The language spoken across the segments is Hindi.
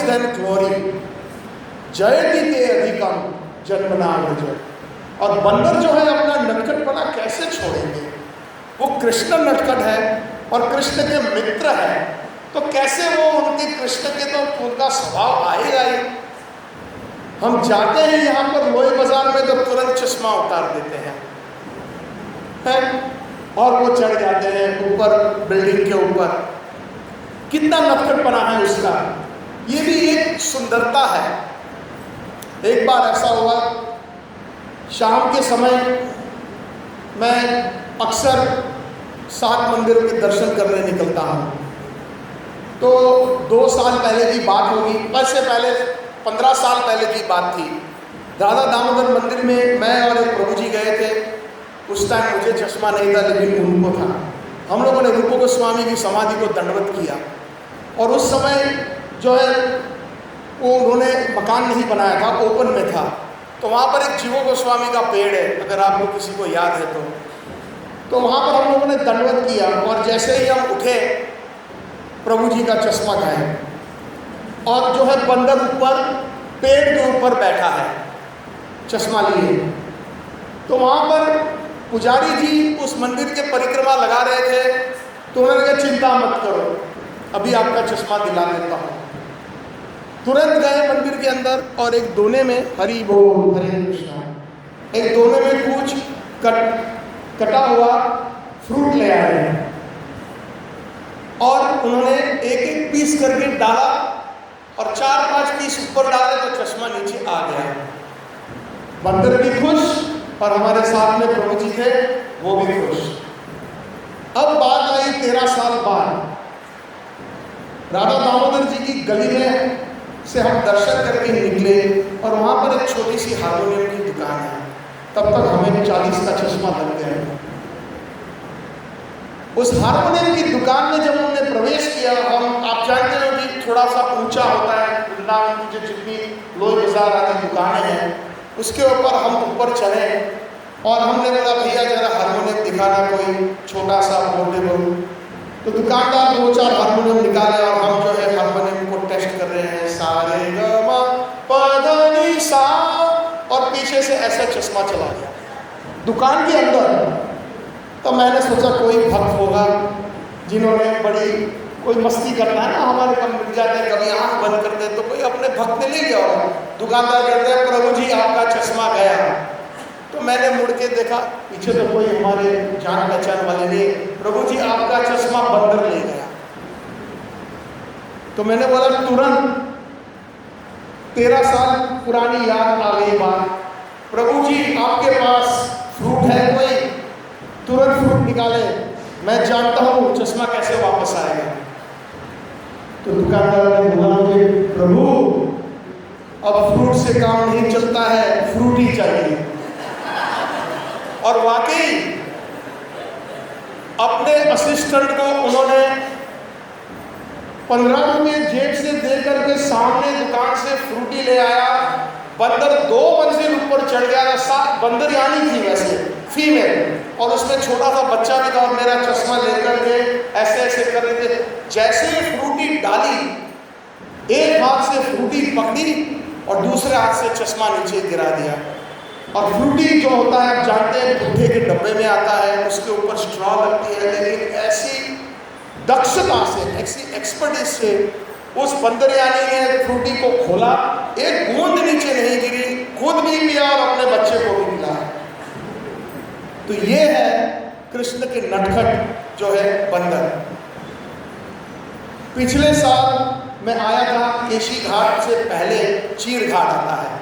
देन ग्लोरी, जयति ते अधिकम जन्मना व्रज। और बंदर जो है अपना नटखटपना कैसे छोड़ेंगे? वो कृष्ण नटखट है और कृष्ण के मित्र है, तो कैसे वो उनके कृष्ण के तो उनका स्वभाव आएगा ही। हम जाते हैं यहाँ पर लोई बाजार में तो तुरंत चश्मा उतार देते हैं और वो चढ़ जाते हैं ऊपर बिल्डिंग के ऊपर। कितना नटखटपना है उसका, ये भी एक सुंदरता है। एक बार ऐसा हुआ, शाम के समय मैं अक्सर 7 मंदिर के दर्शन करने निकलता हूँ। तो 2 साल पहले की बात होगी, वैसे पहले 15 साल पहले की बात थी। राधा दामोदर मंदिर में मैं और एक प्रभु जी गए थे। उस टाइम मुझे चश्मा नहीं था लेकिन उनको था। हम लोगों ने रूप गोस्वामी की समाधि को दंडवत किया और उस समय जो है वो उन्होंने मकान नहीं बनाया था, ओपन में था। तो वहाँ पर एक जीवो गोस्वामी का पेड़ है, अगर आपको किसी को याद है तो वहाँ पर हम लोगों ने दंडवत किया और जैसे ही हम उठे प्रभु जी का चश्मा गायब। और जो है बंदर ऊपर पेड़ के ऊपर बैठा है चश्मा लिए। तो वहाँ पर पुजारी जी उस मंदिर के परिक्रमा लगा रहे थे, तो उन्होंने कहा चिंता मत करो, अभी आपका चश्मा दिला देता हूँ। तुरंत गए मंदिर के अंदर और एक दोने में हरि बोल हरे कृष्णा, एक दोने में कुछ कटा हुआ फ्रूट ले आए और उन्होंने एक पीस करके डाला और 4-5 पीस ऊपर डाले तो चश्मा नीचे आ गया। बंदर भी खुश और हमारे साथ में प्रभु जी थे वो भी खुश। अब बात आई 13 साल बाद, राधा दामोदर जी की गली में से हम दर्शन करके निकले और वहाँ पर एक छोटी सी हारमोनियम की दुकान है। तब तक हमें 40 का चश्मा लग गया। उस हारमोनियम की दुकान में जब हमने प्रवेश किया, हम आप जानते हो कि थोड़ा सा ऊंचा होता है, वृंदावन की जो जितनी लोई बाजार आदि दुकानें हैं उसके ऊपर हम ऊपर चढ़े और हमने बोला भैया जरा हारमोनियम दिखाना कोई छोटा सा पोर्टेबल। तो दुकानदार 2-4 हारमोनियम निकाले और हम जो है हारमोनियम को टेस्ट कर रहे हैं, सारे ग म प ध नि सा, और पीछे से ऐसा चश्मा चला गया दुकान के अंदर। तो मैंने सोचा कोई भक्त होगा जिन्होंने बड़ी कोई मस्ती करना है ना, हमारे कम मिल जाते हैं, कभी आँख बंद कर दे तो कोई अपने भक्त ने ले गया होगा। दुकानदार कहते हैं प्रभु जी आपका चश्मा गया। तो मैंने मुड़ के देखा, पीछे तो कोई हमारे जान पहचान वाले नहीं। प्रभु जी आपका चश्मा बंदर ले गया। तो मैंने बोला तुरंत 13 साल पुरानी याद आ गई बात, प्रभु जी आपके पास फ्रूट है कोई? तुरंत फ्रूट निकाले, मैं जानता हूँ चश्मा कैसे वापस आएगा। तो दुकानदार ने बोला मुझे प्रभु अब फ्रूट से काम नहीं चलता है, फ्रूट ही चाहिए। और वाकई अपने असिस्टेंट को उन्होंने 15 रुपये जेब से दे करके सामने दुकान से फ्रूटी ले आया। बंदर 2 मंजिल ऊपर चढ़ गया था। 7 बंदर यानी थी वैसे फीमेल, और उसमें छोटा सा बच्चा भी था और मेरा चश्मा लेकर के ऐसे ऐसे कर रहे थे। जैसे ही फ्रूटी डाली, एक हाथ से फ्रूटी पकड़ी और दूसरे हाथ से चश्मा नीचे गिरा दिया। और फ्रूटी जो होता है आप जानते हैं पुट्ठे के डब्बे में आता है, उसके ऊपर स्ट्रॉ लगती है, लेकिन ऐसी दक्षता से, ऐसी एक्सपर्टीज से उस बंदरयानी ने फ्रूटी को खोला, एक बूंद नीचे नहीं गिरी, खुद भी पिया और अपने बच्चे को भी पिलाया। तो ये है कृष्ण के नटखट जो है बंदर। पिछले साल मैं आया था, केशी घाट से पहले चीर घाट आता है,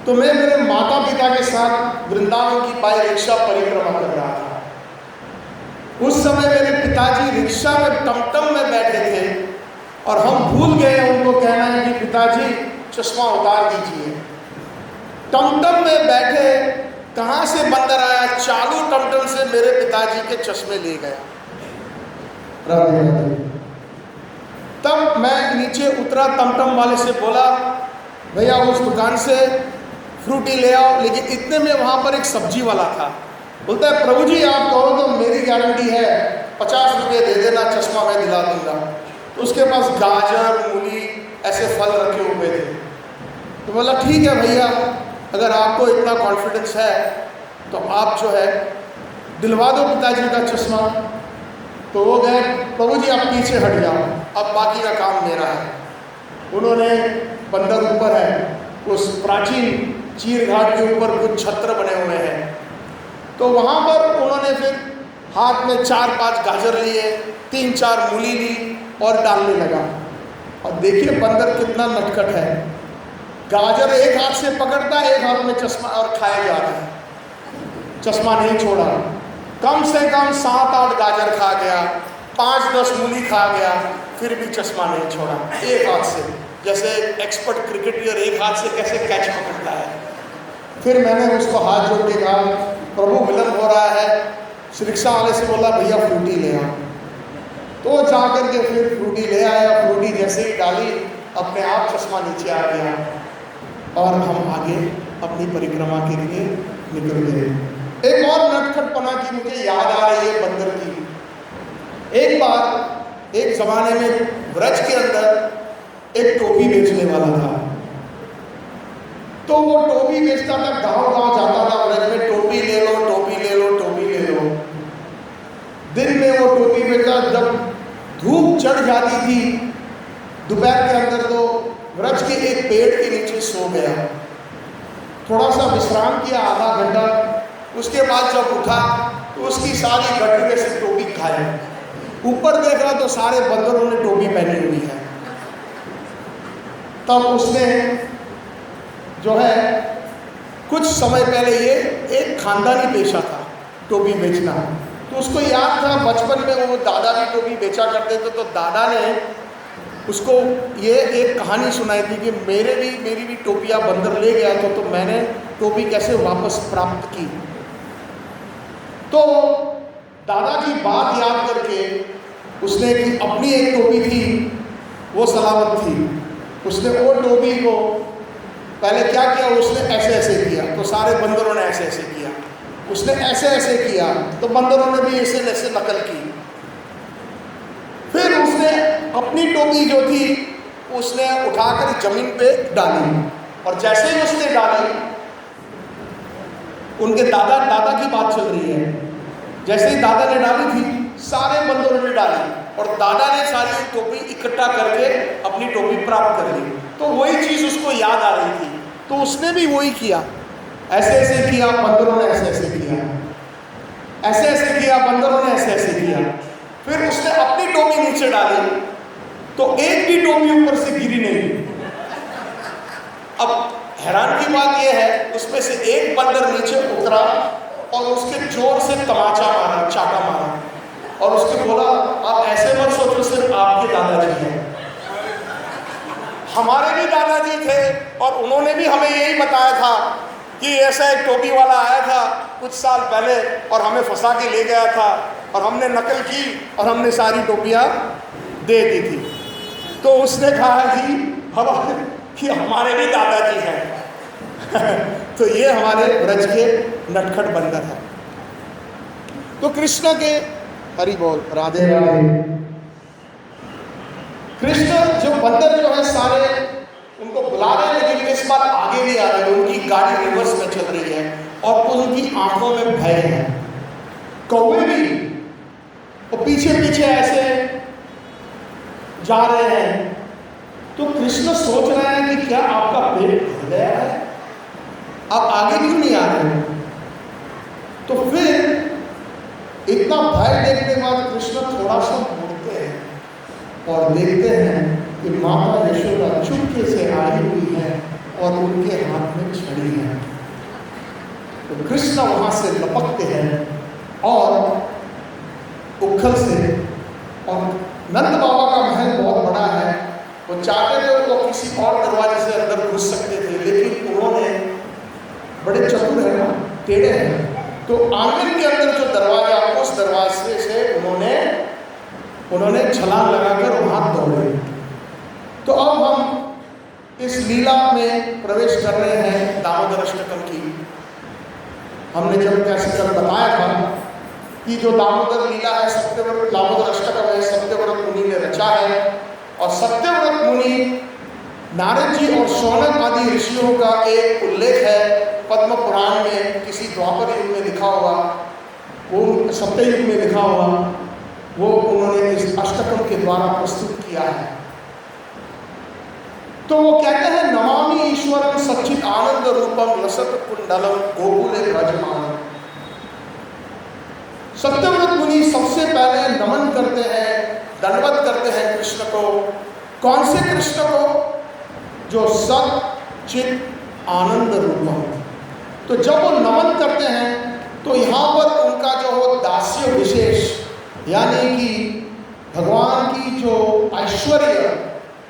तो मैं मेरे माता पिता के साथ वृंदावन की बाई रिक्शा परिक्रमा कर रहा था। उस समय मेरे पिताजी रिक्शा में टमटम में बैठे थे और हम भूल गए उनको कहना है कि पिताजी चश्मा उतार दीजिए। टमटम में बैठे, कहाँ से बंदर आया, चालू टमटम से मेरे पिताजी के चश्मे ले गया। तब मैं नीचे उतरा, टमटम वाले से बोला भैया उस दुकान से फ्रूटी ले आओ, लेकिन इतने में वहाँ पर एक सब्जी वाला था। बोलता है प्रभु जी आप कहो तो मेरी गारंटी है 50 रुपये दे देना, चश्मा मैं दिला दूंगा। तो उसके पास गाजर, मूली, ऐसे ऐसे फल रखे हुए थे। तो बोला ठीक है भैया, अगर आपको इतना कॉन्फिडेंस है तो आप जो है दिलवा दो पिताजी का चश्मा। तो वो गए, प्रभु जी आप पीछे हट जाओ, अब बाकी का काम मेरा है। उन्होंने, बंदर ऊपर है, उस प्राचीन चीर घाट के ऊपर कुछ छत्र बने हुए हैं, तो वहाँ पर उन्होंने फिर हाथ में 4-5 गाजर लिए, 3-4 मूली ली और डालने लगा। और देखिए बंदर कितना नटखट है, गाजर एक हाथ से पकड़ता है, एक हाथ में चश्मा, और खाया जा रहा है, चश्मा नहीं छोड़ा। कम से कम 7-8 गाजर खा गया, 5-10 मूली खा गया, फिर भी चश्मा नहीं छोड़ा एक हाथ से। जैसे एक्सपर्ट क्रिकेटर एक हाथ से कैसे कैच पकड़ता है। फिर मैंने उसको हाथ जोड़ के कहा, प्रभु विलम्ब हो रहा है। रिक्शा वाले से बोला भैया फ्रूटी ले आओ। तो जा कर के फिर फ्रूटी ले आया। फ्रूटी जैसे ही डाली, अपने आप चश्मा नीचे आ गया और हम आगे अपनी परिक्रमा के लिए निकल गए। एक और नटखटपना की मुझे याद आ रही है बंदर की। एक बार एक जमाने में ब्रज के अंदर एक टोपी बेचने वाला था। तो वो टोपी बेचता था, गांव-गांव जाता था ब्रज में, टोपी ले लो, टोपी ले लो, टोपी ले लो। दिन में वो टोपी बेचता, जब धूप चढ़ जाती थी दोपहर के अंदर, तो ब्रज के एक पेड़ के नीचे सो गया, थोड़ा सा विश्राम किया, आधा घंटा। उसके बाद जब उठा तो उसकी सारी गठरी से टोपी गायब। ऊपर देखा तो सारे बंदरों ने टोपी पहनी हुई है। तब उसने जो है, कुछ समय पहले ये एक खानदानी पेशा था टोपी बेचना, तो उसको याद था बचपन में वो दादा भी टोपी बेचा करते थे। तो दादा ने उसको ये एक कहानी सुनाई थी कि मेरी भी टोपियाँ बंदर ले गया था, तो मैंने टोपी कैसे वापस प्राप्त की। तो दादा की बात याद करके उसने अपनी एक टोपी थी, वो सलामत थी। उसने वो टोपी को पहले क्या किया, उसने ऐसे ऐसे किया तो सारे बंदरों ने ऐसे ऐसे किया, उसने ऐसे ऐसे किया तो बंदरों ने भी ऐसे ऐसे नकल की। फिर उसने अपनी टोपी जो थी उसने उठाकर जमीन पे डाली, और जैसे ही उसने डाली, उनके दादा की बात चल रही है, जैसे ही दादा ने डाली थी सारे बंदरों ने डाली, और दादा ने सारी टोपी इकट्ठा करके अपनी टोपी प्राप्त कर ली। तो वही चीज़ उसको याद आ रही थी, तो उसने भी वही किया, ऐसे ऐसे किया, बंदरों ने ऐसे ऐसे किया, ऐसे ऐसे किया, बंदरों ने ऐसे ऐसे किया। फिर उसने अपनी टोपी नीचे डाली तो एक भी टोपी ऊपर से गिरी नहीं। अब हैरान की बात यह है, उसमें से एक बंदर नीचे उतरा और उसके जोर से तमाचा मारा, चाटा मारा, और उसके बोला आप ऐसे मत सोचो सिर्फ आपके दादाजी हैं, हमारे भी दादाजी थे, और उन्होंने भी हमें यही बताया था कि ऐसा एक टोपी वाला आया था कुछ साल पहले और हमें फंसा के ले गया था, और हमने नकल की और हमने सारी टोपियाँ दे दी थी। तो उसने कहा कि हमारे भी दादाजी हैं। तो ये हमारे ब्रज के नटखट बंदर हैं। तो कृष्ण के, हरि बोल, राधे राधे। कृष्ण जो बंदर जो है सारे उनको बुला रहे हैं, लेकिन इस बार आगे नहीं आ रहे, उनकी गाड़ी रिवर्स में चल रही है और उनकी आंखों में भय है। कौवे भी और पीछे पीछे ऐसे जा रहे हैं। तो कृष्ण सोच रहे हैं कि क्या आपका पेट भर गया है, आप आगे क्यों नहीं आ रहे? तो फिर इतना भय देखने के बाद कृष्ण थोड़ा सा मुड़ते हैं और देखते हैं कि माता यशोदा चुपके से आई हुई है और उनके हाथ में छड़ी है। तो कृष्ण वहां से लपकते हैं और उखल से, और नंद बाबा का महल बहुत बड़ा है, वो चाहते थे वो किसी और दरवाजे से अंदर घुस सकते थे, लेकिन उन्होंने, बड़े चतुर है ना, टेढ़े हैं, तो आंगन के अंदर जो दरवाजा, उस दरवाजे से उन्होंने छलांग लगाकर वहां दौड़े। तो अब हम इस लीला में प्रवेश कर रहे हैं दामोदर अष्टकम की। हमने जब कैसे कल बताया था कि जो दामोदर लीला है, सत्यव्रत, दामोदर अष्टकम है, सत्यव्रत मुनि ने रचा है, और सत्यव्रत मुनि नारद जी और शौनक आदि ऋषियों का एक उल्लेख है पद्म पुराण में, किसी द्वापर युग में लिखा हुआ, वो सत्ययुग में लिखा हुआ, वो उन्होंने इस अष्टकम के द्वारा प्रस्तुत किया है। तो वो कहते हैं नमामि ईश्वरम सच्चित आनंद रूपम लसत कुंडलम गोकुले ब्रजमानम। सत्यव्रत मुनि सबसे पहले नमन करते हैं, दंडवत करते हैं कृष्ण को। कौन से कृष्ण को? जो सच्चित आनंद रूपम। तो जब वो नमन करते हैं तो यहाँ पर उनका जो हो दास्य विशेष, यानी कि भगवान की जो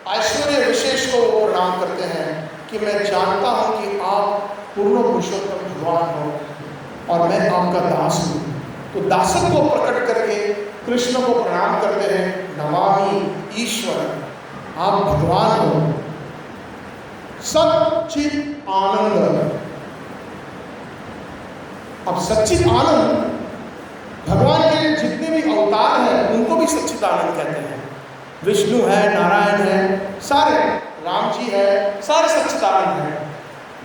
ऐश्वर्य विशेष को वो प्रणाम करते हैं कि मैं जानता हूँ कि आप पूर्ण पुरुषोत्तम भगवान हो और मैं आपका दास हूँ। तो दासत्व को प्रकट करके कृष्ण को प्रणाम करते हैं, नमामि ईश्वर, आप भगवान हो। सच्चित आनंद। अब सच्चित आनंद, भगवान के जितने भी अवतार हैं उनको भी सच्चित आनंद कहते हैं। विष्णु है, नारायण है, सारे, राम जी है, सारे सच्चित आनंद हैं।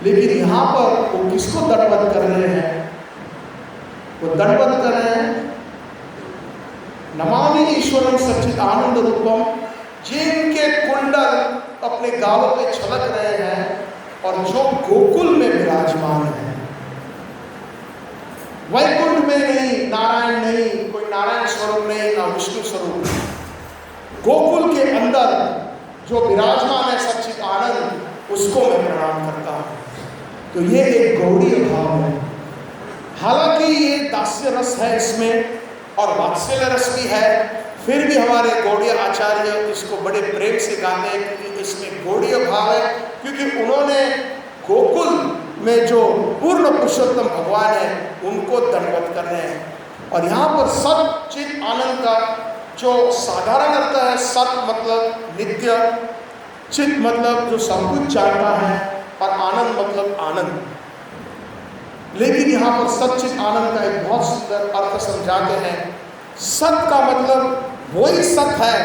लेकिन यहाँ पर वो किसको दंडवत कर रहे हैं? वो दंडवत कर रहे हैं नमामि ईश्वरम सच्चित आनंद रूपम, जिनके कुंडल अपने गालों पे छलक रहे हैं और जो गोकुल में विराजमान है। वैकुंठ में नहीं, नारायण नहीं, कोई नारायण स्वरूप नहीं, ना विष्णु स्वरूप। गोकुल के अंदर जो विराजमान है सच्चित आनंद, उसको मैं प्रणाम करता हूँ। तो ये एक गौड़ीय भाव है। हालांकि ये दास्य रस है इसमें और वात्सल्य रस भी है, फिर भी हमारे गौड़ीय आचार्य इसको बड़े प्रेम से गाते हैं क्योंकि इसमें गौड़ीय भाव है, क्योंकि उन्होंने गोकुल में जो पूर्ण पुरुषोत्तम भगवान है उनको दंडवत कर रहे हैं। और यहाँ पर सच्चित आनंद का जो साधारण अर्थ है, सत मतलब नित्य, चित मतलब जो सब कुछ जानता है, और आनंद मतलब आनंद। लेकिन यहाँ पर सच्चित आनंद का एक बहुत सुंदर अर्थ समझाते हैं। सत का मतलब वही सत है,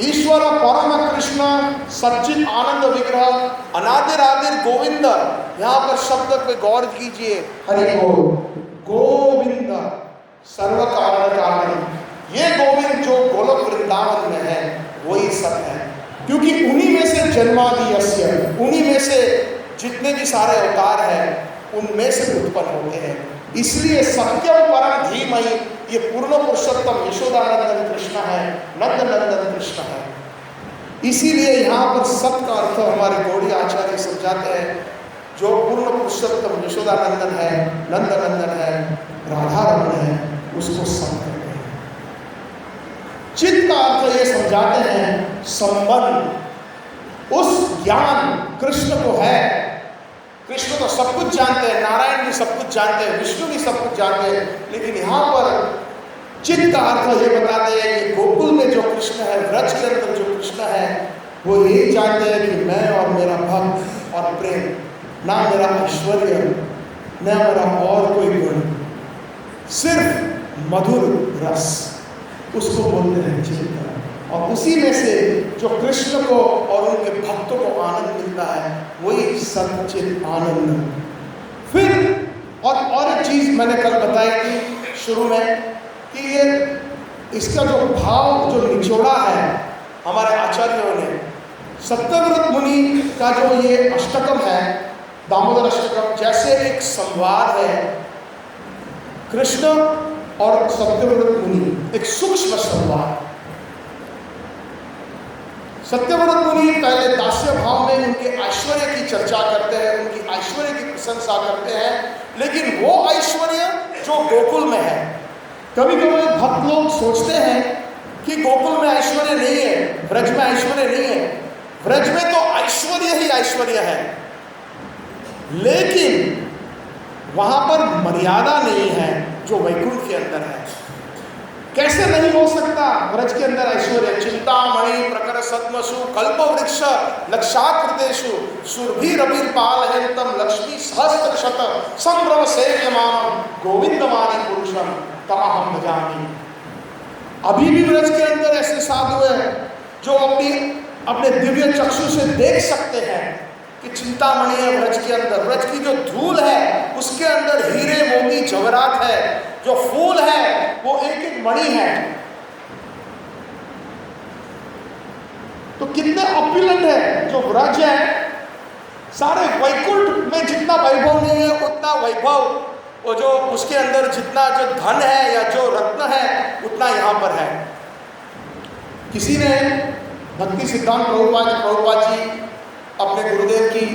ईश्वर परम कृष्ण सच्चित आनंद विग्रह अनादिरादिर गोविंद। यहाँ पर शब्द पे गौर कीजिए, हरि बोल। गोविंद सर्व कारण कारण, ये गोविंद जो गोलोक वृंदावन में है वही सत है, क्योंकि उन्हीं में से जन्मादियस्य, उन्हीं में से जितने भी सारे अवतार हैं उनमें से उत्पन्न होते हैं। इसलिए सत्यम परम धीमहि, ये पूर्ण पुरुषोत्तम यशोदानंदन कृष्ण है, नंद नंदन कृष्ण है। इसीलिए यहाँ पर सत का अर्थ हमारे गौड़ीय आचार्य समझाते हैं, जो पूर्ण पुरुषोत्तम यशोदानंदन है, नंद नंदन है, राधा रमन है, उसको सत कहते हैं। चित्त का अर्थ ये समझाते हैं संबंध, उस ज्ञान कृष्ण को है। कृष्ण तो सब कुछ जानते हैं, नारायण भी सब कुछ जानते हैं, विष्णु भी सब कुछ जानते हैं, लेकिन यहाँ पर चित्त का अर्थ ये बताते हैं कि गोकुल में जो कृष्ण है, व्रज के अंदर जो कृष्ण है, वो ये जानते हैं कि मैं और मेरा भक्त और प्रेम, ना मेरा ऐश्वर्य, ना मेरा और कोई गुण, सिर्फ मधुर रस, उसको बोलते हैं चित्त। और उसी में से जो कृष्ण को और उनके भक्तों को आनंद मिलता है वही सच्चित आनंद। फिर और एक चीज मैंने कल बताई थी शुरू में कि ये इसका जो भाव जो निचोड़ा है हमारे आचार्यों ने, सत्यव्रत मुनि का जो ये अष्टकम है, दामोदर अष्टकम, जैसे एक संवाद है कृष्ण और सत्यव्रत मुनि, एक सूक्ष्म संवाद। सत्यव्रत मुनि पहले दास्य भाव में उनके ऐश्वर्य की चर्चा करते हैं, उनकी ऐश्वर्य की प्रशंसा करते हैं, लेकिन वो ऐश्वर्य जो गोकुल में है। कभी कभी भक्त लोग सोचते हैं कि गोकुल में ऐश्वर्य नहीं है, ब्रज में ऐश्वर्य नहीं है। ब्रज में तो ऐश्वर्य ही ऐश्वर्य है, लेकिन वहां पर मर्यादा नहीं है जो वैकुंठ के अंदर है। कैसे नहीं हो सकता ब्रज के अंदर ऐश्वर्य? चिंतामणि प्रकर सद्मसु कल्प वृक्ष लक्षाकृतेषु सुरभिरभिर पालयन्तम लक्ष्मी सहस्त्र शत संभ्रम सेव्यमानम गोविंदमानि पुरुषम तमहं भजामि। अभी भी ब्रज के अंदर ऐसे साधु हैं जो अपनी अपने दिव्य चक्षु से देख सकते हैं कि चिंतामणि है व्रज के अंदर, व्रज की जो धूल है उसके अंदर हीरे मोती जवाहरात है, जो फूल है वो एक एक मणि है। तो कितने अपीलेंट है जो व्रज है। सारे वैकुंठ में जितना वैभव नहीं है उतना वैभव, वो जो उसके अंदर जितना जो धन है या जो रत्न है उतना यहाँ पर है। किसी ने भक्ति सिद्धांत प्रभुपाद जी अपने गुरुदेव की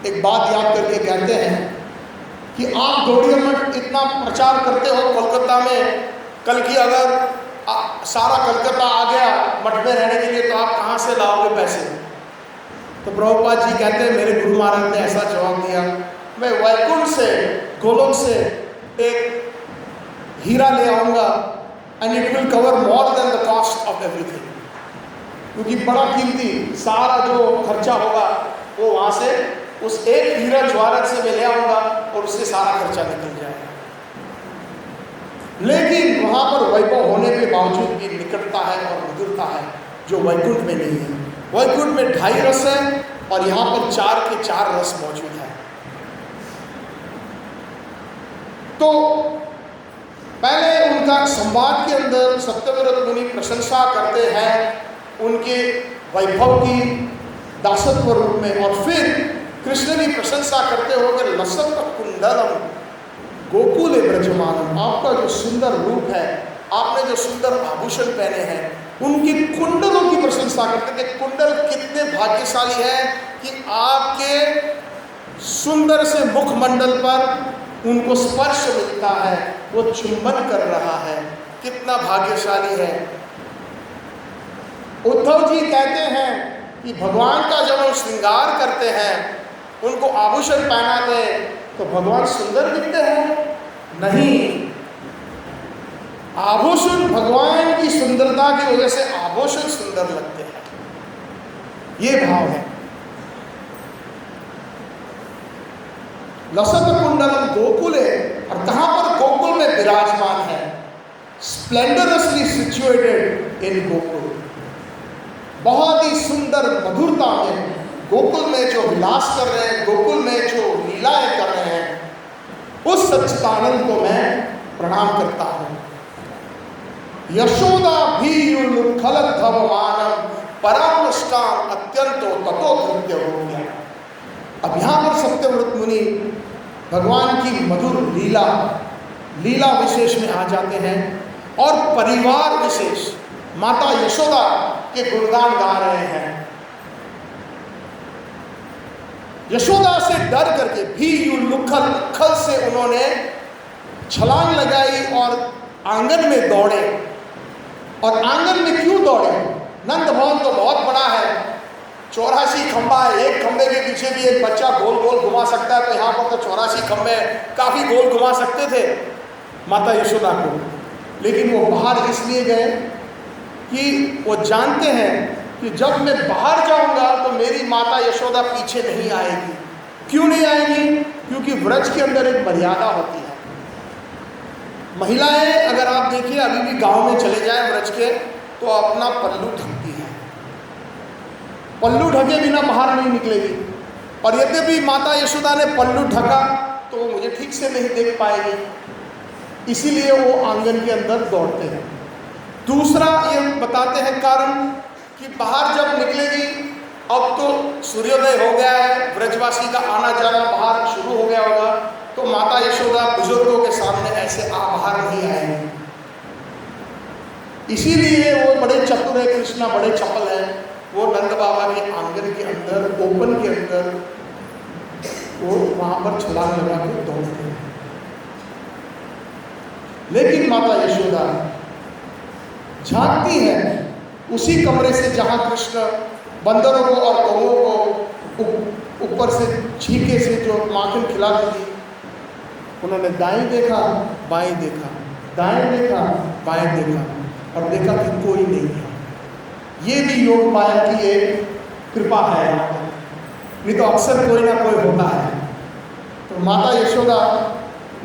एक बात याद करके कहते हैं कि आप गौड़ीय मठ इतना प्रचार करते हो कोलकाता में, कल की अगर सारा कलकत्ता आ गया मठ में रहने के लिए तो आप कहाँ से लाओगे पैसे। तो प्रभुपाद जी कहते हैं मेरे गुरु महाराज ने ऐसा जवाब दिया, मैं वैकुंठ से गोलोक से एक हीरा ले आऊँगा and it will cover more than the cost of everything, क्योंकि बड़ा कीमती सारा जो खर्चा होगा वो वहाँ से उस एक हीरा ज्वारत से मैं ले आऊँगा और उससे सारा खर्चा निकल जाएगा। लेकिन वहाँ पर वैभव होने के बावजूद भी निकटता है और मधुरता है जो वैकुंठ में नहीं है। वैकुंठ में 2.5 रस है और यहाँ पर 4 के 4 रस मौजूद है। तो पहले उनका संवाद के अंदर सत्यव्रत मुनि प्रशंसा करते हैं उनके वैभव की दासत्व रूप में, और फिर कृष्ण की प्रशंसा करते हो कि लसत कुंडलम गोकुले ब्रजमानम, आपका जो सुंदर रूप है, आपने जो सुंदर आभूषण पहने हैं, उनके कुंडलों की प्रशंसा करते थे। कुंडल कितने भाग्यशाली है कि आपके सुंदर से मुखमंडल पर उनको स्पर्श मिलता है, वो चुंबन कर रहा है, कितना भाग्यशाली है। उद्धव जी कहते हैं कि भगवान का जब हम श्रृंगार करते हैं, उनको आभूषण पहनाते हैं, तो भगवान सुंदर दिखते हैं? नहीं, आभूषण भगवान की सुंदरता की वजह से आभूषण सुंदर लगते हैं, ये भाव है। लसत कुंडलम गोकुले, और कहां पर गोकुल में विराजमान है, स्प्लेंडरसली सिचुएटेड इन गोकुल, बहुत ही सुंदर मधुरता में गोकुल में जो विलास कर रहे हैं, गोकुल में जो लीलाएं कर रहे हैं, उस सच्चिदानंद को मैं प्रणाम करता हूँ। यशोदा भी खलत भवमानम परामृष्टान अत्यंतो ततो कृत्य हो गया। अब यहाँ पर सत्यव्रत मुनि भगवान की मधुर लीला विशेष में आ जाते हैं और परिवार विशेष माता यशोदा के गुणगान गा रहे हैं। यशोदा से डर करके भी खल से उन्होंने छलांग लगाई और आंगन में दौड़े। और आंगन में क्यों दौड़े? नंद भवन तो बहुत बड़ा है, 84 खंबा है, एक खंबे के पीछे भी एक बच्चा गोल गोल घुमा सकता है, तो यहाँ पर तो 84 खंबे काफ़ी गोल घुमा सकते थे माता यशोदा को। लेकिन वो बाहर इसलिए गए कि वो जानते हैं कि जब मैं बाहर जाऊंगा तो मेरी माता यशोदा पीछे नहीं आएगी। क्यों नहीं आएगी? क्योंकि व्रज के अंदर एक मर्यादा होती है। महिलाएं अगर आप देखिए अभी भी गांव में चले जाएं व्रज के, तो अपना पल्लू ढकती है, पल्लू ढके बिना बाहर नहीं निकलेगी। और यद्यपि माता यशोदा ने पल्लू ढका तो वो मुझे ठीक से नहीं देख पाएगी, इसीलिए वो आंगन के अंदर दौड़ते हैं। दूसरा ये बताते हैं कारण कि बाहर जब निकलेगी, अब तो सूर्योदय हो गया है, ब्रजवासी का आना जाना बाहर शुरू हो गया होगा, तो माता यशोदा बुजुर्गों के सामने ऐसे बाहर नहीं आएंगे। इसीलिए वो बड़े चतुर है, कृष्णा बड़े चपल है, वो नंद बाबा के आंगन के अंदर, ओपन के अंदर वो वहां पर छलांग लगा के दौड़ते हैं। लेकिन माता यशोदा झांकती है उसी कमरे से जहां कृष्ण बंदरों को और कौओं को ऊपर से छीके से जो माखन खिलाती थी। उन्होंने दाएं देखा, बाएं देखा, दाएं देखा, बाएं देखा, और देखा कि कोई नहीं है। ये भी योग माया की एक कृपा है, नहीं तो अक्सर कोई ना कोई होता है। तो माता यशोदा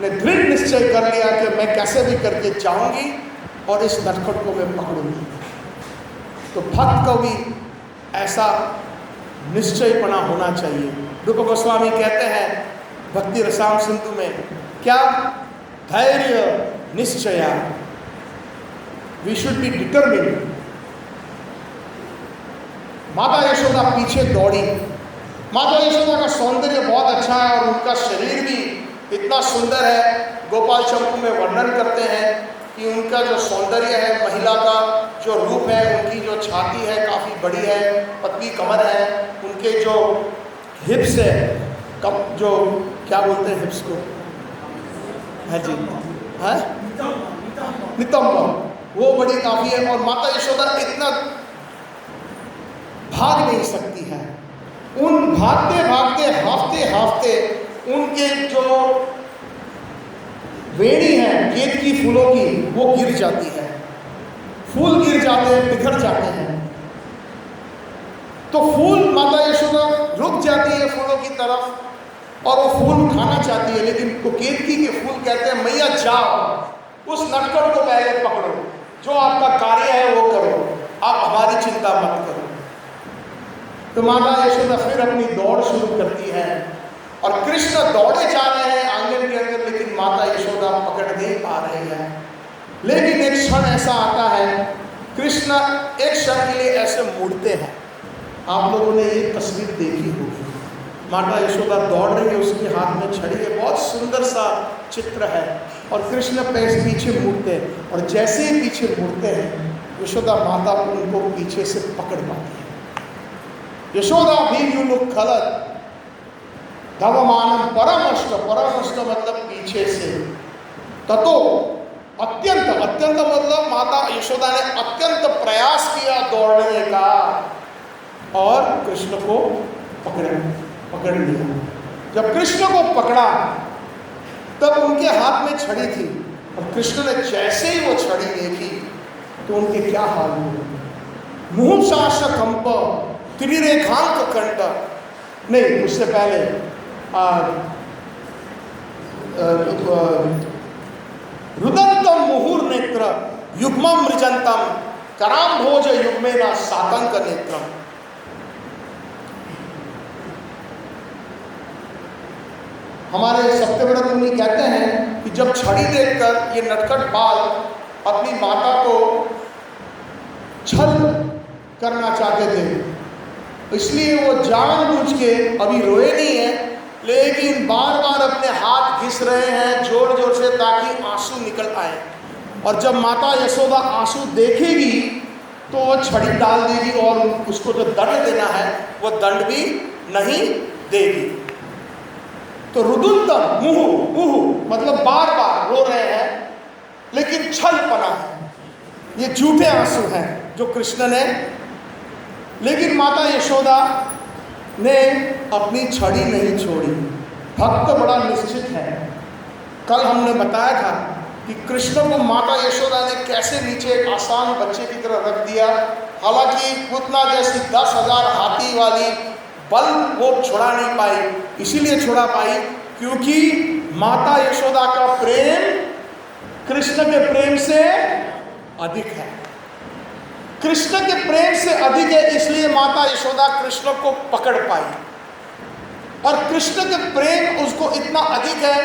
ने दृढ़ निश्चय कर लिया कि मैं कैसे भी करके जाऊंगी और इस नटखट को मैं पकड़ूंगी। तो भक्त कवि ऐसा निश्चयपना होना चाहिए। रूप गोस्वामी कहते हैं भक्ति रसाम सिंधु में, क्या? धैर्य निश्चया, वी शुड बी डिटरमिन्ड। माता यशोदा पीछे दौड़ी। माता यशोदा का सौंदर्य बहुत अच्छा है और उनका शरीर भी इतना सुंदर है। गोपाल चंपू में वर्णन करते हैं कि उनका जो सौंदर्य है, महिला का जो रूप है, उनकी जो छाती है काफ़ी बड़ी है, पतली कमर है, उनके जो हिप्स है, कब जो क्या बोलते हैं हिप्स को, है जी, है नितंब, वो बड़ी काफ़ी है। और माता यशोदा इतना भाग नहीं सकती है। उन भागते भागते हाफते हाफते उनके जो वेणी है केतकी फूलों की, वो गिर जाती है। फूल गिर जाते हैं, बिखर जाते हैं। तो फूल, माता यशोदा रुक जाती है फूलों की तरफ और वो फूल उठाना चाहती है, लेकिन तो केतकी के फूल कहते हैं, मैया जाओ, उस नटखट को पहले पकड़ो, जो आपका कार्य है वो करो, आप हमारी चिंता मत करो। तो माता यशोदा फिर अपनी दौड़ शुरू करती है और कृष्ण दौड़े जा रहे हैं आंगन के अंदर, लेकिन माता यशोदा पकड़ नहीं पा रही है। लेकिन एक क्षण ऐसा आता है, कृष्ण एक क्षण के लिए ऐसे मुड़ते हैं। आप लोगों ने ये तस्वीर देखी होगी, माता यशोदा दौड़ रही है, उसके हाथ में छड़ी है, बहुत सुंदर सा चित्र है, और कृष्ण पैर पीछे मुड़ते हैं, और जैसे ही पीछे मुड़ते हैं यशोदा माता उनको पीछे से पकड़ पाती है। यशोदा भी युलुक खलत धवमानम परमष्ट, परमष्ट मतलब पीछे से, ततो अत्यंत, अत्यंत मतलब माता यशोदा ने अत्यंत प्रयास किया दौड़ने का और कृष्ण को पकड़ लिया। जब कृष्ण को पकड़ा तब उनके हाथ में छड़ी थी, और कृष्ण ने जैसे ही वो छड़ी देखी तो उनके क्या हाल हुए। मुहुः शास कंप त्रिरेखांक कंठ, नहीं उससे पहले रुदंतम मुहुर नेत्र युग्मम मृजंतम कराम भोज युग्मेना सातंक नेत्रम। हमारे सत्यव्रत मुनि कहते हैं कि जब छड़ी देखकर ये नटखट बाल अपनी माता को छल करना चाहते थे, इसलिए वो जानबूझ के अभी रोए नहीं है, लेकिन बार बार अपने हाथ घिस रहे हैं जोर जोर से ताकि आंसू निकल आए। और जब माता यशोदा आंसू देखेगी तो वो छड़ी डाल देगी और उसको जो दंड देना है वो दंड भी नहीं देगी। तो रुदुंतम मुहुः मतलब बार बार रो रहे हैं, लेकिन छलपना है, ये झूठे आंसू हैं जो कृष्ण ने। लेकिन माता यशोदा ने अपनी छड़ी नहीं छोड़ी। भक्त बड़ा निश्चित है। कल हमने बताया था कि कृष्ण को माता यशोदा ने कैसे नीचे एक आसान बच्चे की तरह रख दिया। हालांकि पूतना जैसी 10,000 हाथी वाली बल वो छुड़ा नहीं पाई, इसीलिए छुड़ा पाई क्योंकि माता यशोदा का प्रेम कृष्ण के प्रेम से अधिक है। कृष्ण के प्रेम से अधिक है, इसलिए माता यशोदा कृष्ण को पकड़ पाई। और कृष्ण के प्रेम उसको इतना अधिक है,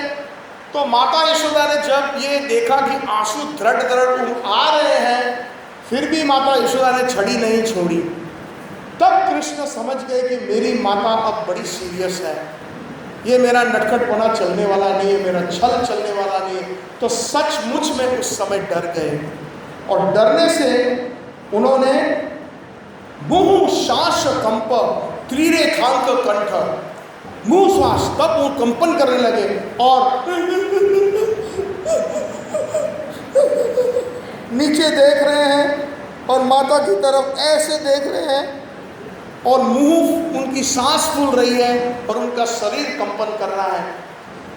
तो माता यशोदा ने जब ये देखा कि आंसू दृढ़ दृढ़ आ रहे हैं, फिर भी माता यशोदा ने छड़ी नहीं छोड़ी। तब कृष्ण समझ गए कि मेरी माता अब बड़ी सीरियस है, ये मेरा नटखटपना चलने वाला नहीं है, मेरा छल चलने वाला नहीं है। तो सचमुच में उस समय डर गए, और डरने से उन्होंने मुहुः शास कंप त्रिरेखांक कंठ, मुंह श्वास, तब वो कंपन करने लगे और नीचे देख रहे हैं और माता की तरफ ऐसे देख रहे हैं, और मुंह उनकी सांस फूल रही है और उनका शरीर कंपन कर रहा है।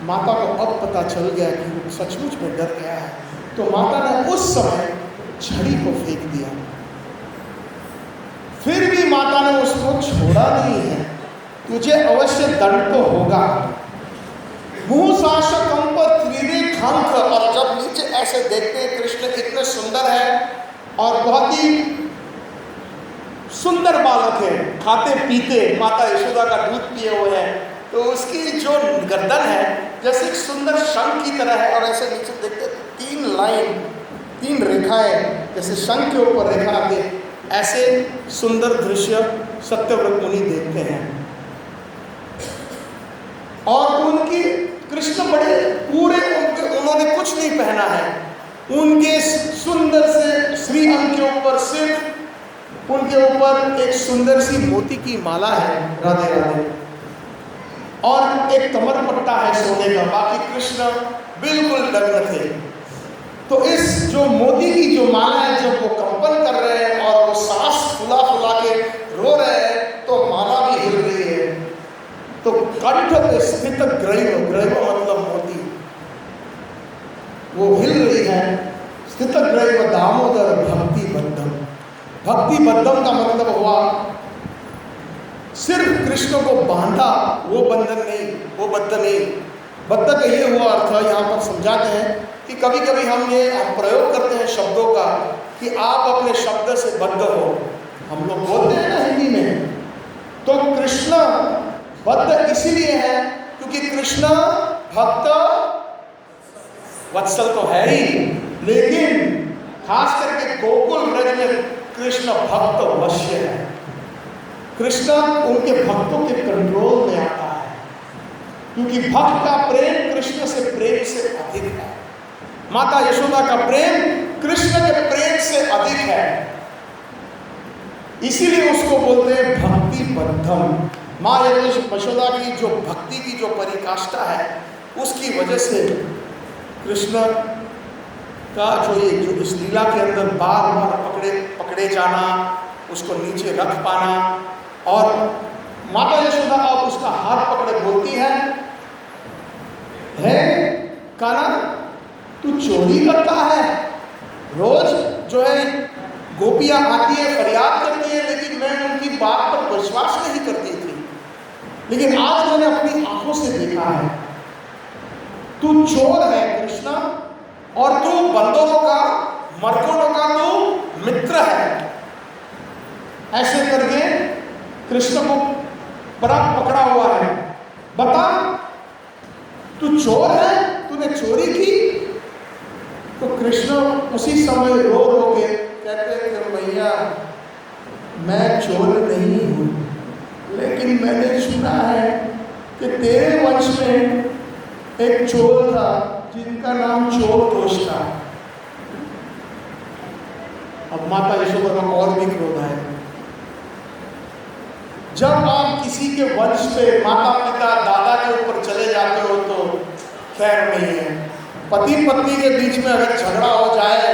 माता को अब पता चल गया कि वो सचमुच में डर गया है। तो माता ने उस समय छड़ी को फेंक दिया। फिर भी माता ने उसको छोड़ा नहीं है, तुझे अवश्य दंड तो होगा। मुंह साश कंप त्रिरेखांक, और जब नीचे ऐसे देखते हैं कृष्ण कितने सुंदर है और बहुत ही सुंदर बालक है, खाते पीते माता यशोदा का दूध पिए हुए हैं, तो उसकी जो गर्दन है जैसे एक सुंदर शंख की तरह है, और ऐसे नीचे देखते 3 लाइन 3 रेखाएं जैसे शंख के ऊपर रेखा आगे, ऐसे सुंदर दृश्य सत्यव्रत मुनि देखते हैं। और उनकी कृष्ण बड़े पूरे उन्होंने कुछ नहीं पहना है, उनके सुंदर से श्री अंग के ऊपर सिर्फ उनके ऊपर एक सुंदर सी मोती की माला है, राधे राधे, और एक कमर पट्टा है सोने का, बाकी कृष्ण बिल्कुल नग्न थे। तो इस जो मोती की जो माला है, जब वो कंपन कर रहे हैं और वो सांस फुला फुला के रो रहे हैं, तो माला भी हिल रही है। तो कंठ पे स्थित ग्रैव, ग्रैव मतलब मोती, वो हिल रही है। स्थित ग्रैव दामोदर भक्ति बद्धम, भक्ति बद्धम का मतलब हुआ सिर्फ कृष्ण को बांधा, वो बंधन नहीं, वो बद्ध नहीं। बद्ध का ये हुआ अर्थ यहाँ पर समझाते हैं कि कभी कभी हम प्रयोग करते हैं शब्दों का कि आप अपने शब्द से बद्ध हो, हम लोग बोलते हैं ना हिंदी में। तो कृष्ण बद्ध इसीलिए है क्योंकि कृष्ण भक्त वत्सल तो है ही, लेकिन खास करके गोकुल ब्रज में कृष्ण भक्त वश्य है। कृष्ण उनके भक्तों के कंट्रोल में आता है, क्योंकि भक्त का प्रेम कृष्ण से प्रेम से अधिक है। माता यशोदा का प्रेम कृष्ण के प्रेम से अधिक है, इसीलिए उसको बोलते हैं भक्ति बद्धम। माँ यशोदा की जो भक्ति की जो परिकाष्ठा है, उसकी वजह से कृष्ण का जो इस लीला के अंदर बार बार पकड़े जाना, उसको नीचे रख पाना, और माता यशोदा अब उसका हाथ पकड़े बोलती है, कान्हा तू चोरी करता है। रोज जो है गोपियां आती है, फरियाद करती है, लेकिन मैं उनकी बात पर विश्वास नहीं करती थी, लेकिन आज मैंने अपनी आंखों से देखा है, तू चोर है कृष्ण, और तू बंदरों का, मरकोड़ों का तू मित्र है। ऐसे करके कृष्ण को बड़ा पकड़ा हुआ है, बता तू चोर है, तूने चोरी की। तो कृष्ण उसी समय रो रो के कहते हैं कि भैया मैं चोर नहीं हूँ, लेकिन मैंने सुना है कि तेरे वंश में एक चोर था जिनका नाम चोर घोष था। अब माता यशोदा का और भी क्रोध है। जब आप किसी के वंश पे माता पिता दादा के ऊपर चले जाते हो तो खैर नहीं है। पति पत्नी के बीच में अगर झगड़ा हो जाए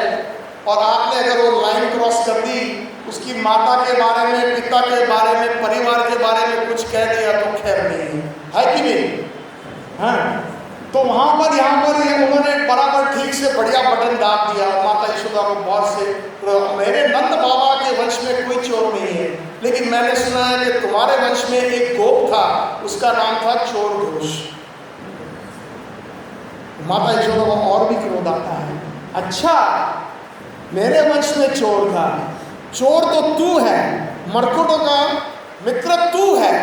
और आपने अगर वो लाइन क्रॉस कर दी, उसकी माता के बारे में, पिता के बारे में, परिवार के बारे में कुछ कह दिया तो खैर नहीं है कि नहीं? हाँ, तो वहाँ पर यहाँ पर उन्होंने बराबर ठीक से बढ़िया बटन दाब दिया माता यशोदा को बहुत से, मेरे नंद बाबा के वंश में कोई चोर नहीं है, लेकिन मैंने सुना है कि तुम्हारे वंश में एक गोप था, उसका नाम था चोर घोष। माता यशोदा को और भी क्रोध आता है। अच्छा, मेरे वंश में चोर था, चोर तो तू है, मरकुटों का मित्र तू है।